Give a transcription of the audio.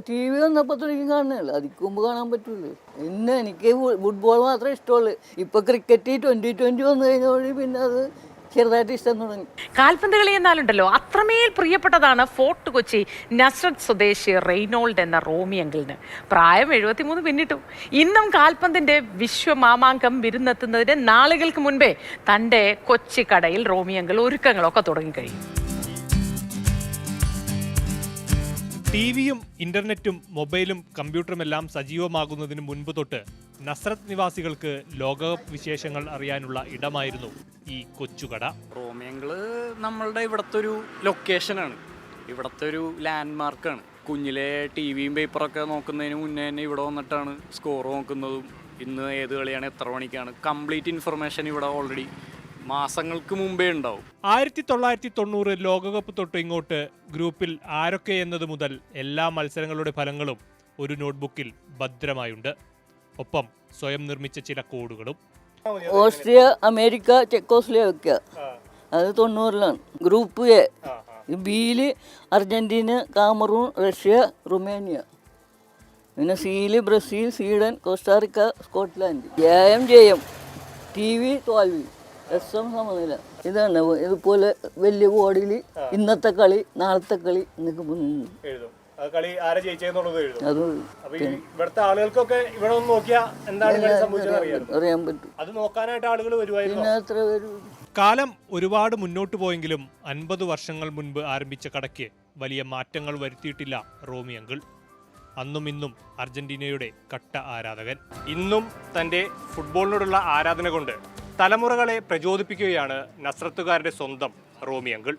TV വന്നപ്പോൾ തുടങ്ങി കാണുന്നില്ല, അതിക്ക് മുമ്പ് കാണാൻ പറ്റൂലേ. പിന്നെ എനിക്ക് ഫുട്ബോൾ മാത്രമേ ഇഷ്ടമുള്ളൂ. ഇപ്പോൾ ക്രിക്കറ്റ് 2020 വന്നു കഴിഞ്ഞോടി പിന്നെ അത് ചെറുതായിട്ട് ഇഷ്ടം തുടങ്ങി. കാൽപന്ത് കളി എന്നാലുണ്ടല്ലോ അത്രമേൽ പ്രിയപ്പെട്ടതാണ് ഫോർട്ട് കൊച്ചി നസ്രത്ത് സ്വദേശി റെയ്നോൾഡ് എന്ന റോമി അങ്കിളിന്. പ്രായം 73 പിന്നിട്ടു. ഇന്നും കാൽപന്തിന്റെ വിശ്വമാമാങ്കം വിരുന്നെത്തുന്നതിന് നാളുകൾക്ക് മുൻപേ തൻ്റെ കൊച്ചി കടയിൽ റോമി അങ്കിൾ ഒരുക്കങ്ങളൊക്കെ തുടങ്ങിക്കഴിയും. ടിവിയും ഇന്റർനെറ്റും മൊബൈലും കമ്പ്യൂട്ടറും എല്ലാം സജീവമാകുന്നതിന് മുൻപ് തൊട്ട് നസ്രത്ത് നിവാസികൾക്ക് ലോകകപ്പ് വിശേഷങ്ങൾ അറിയാനുള്ള ഇടമായിരുന്നു ഈ കൊച്ചുകട. റോമി അങ്കിള് നമ്മളുടെ ഇവിടുത്തെ ഒരു ലൊക്കേഷനാണ്, ഇവിടുത്തെ ഒരു ലാൻഡ്മാർക്കാണ്. കുഞ്ഞിലെ TVയും പേപ്പറൊക്കെ നോക്കുന്നതിന് മുന്നേ തന്നെ ഇവിടെ വന്നിട്ടാണ് സ്കോർ നോക്കുന്നതും ഇന്ന് ഏത് കളിയാണ് എത്ര മണിക്കാണ് കംപ്ലീറ്റ് ഇൻഫർമേഷൻ ഇവിടെ ഓൾറെഡി മാസങ്ങൾക്ക് മുമ്പേ ഉണ്ടാവും. 1990 ലോകകപ്പ് തൊട്ട് ഇങ്ങോട്ട് ഗ്രൂപ്പിൽ ആരൊക്കെ എന്നത് മുതൽ എല്ലാ മത്സരങ്ങളുടെ ഫലങ്ങളും ഒരു നോട്ട്ബുക്കിൽ ഭദ്രമായുണ്ട്. ഒപ്പം സ്വയം നിർമ്മിച്ച ചില കോഡുകളും. ഓസ്ട്രിയ, അമേരിക്ക, ചെക്കോസ്ലോവാക്യ, അത് 90-ലാണ്. Group A. ബിയിൽ അർജന്റീന, കാമറൂൺ, റഷ്യ, റുമേനിയ. പിന്നെ സിയിൽ ബ്രസീൽ, സ്വീഡൻ, കോസ്റ്റാറിക്ക, സ്കോട്ട്ലാൻഡ്. ജയം TV തോൽവി, SM സമനില. ഇതാണ് ഇതുപോലെ വലിയ ബോർഡിൽ ഇന്നത്തെ കളി, നാളത്തെ കളി എന്നൊക്കെ അറിയാൻ പറ്റും. കാലം ഒരുപാട് മുന്നോട്ട് പോയെങ്കിലും 50 വർഷങ്ങൾ മുൻപ് ആരംഭിച്ച കടയ്ക്ക് വലിയ മാറ്റങ്ങൾ വരുത്തിയിട്ടില്ല റോമി അങ്കിൾ. അന്നും ഇന്നും അർജന്റീനയുടെ കട്ട ആരാധകൻ. ഇന്നും തൻ്റെ ഫുട്ബോളിനോടുള്ള ആരാധന കൊണ്ട് തലമുറകളെ പ്രചോദിപ്പിക്കുകയാണ് നസ്രത്തുകാരുടെ സ്വന്തം റോമി അങ്കിൾ.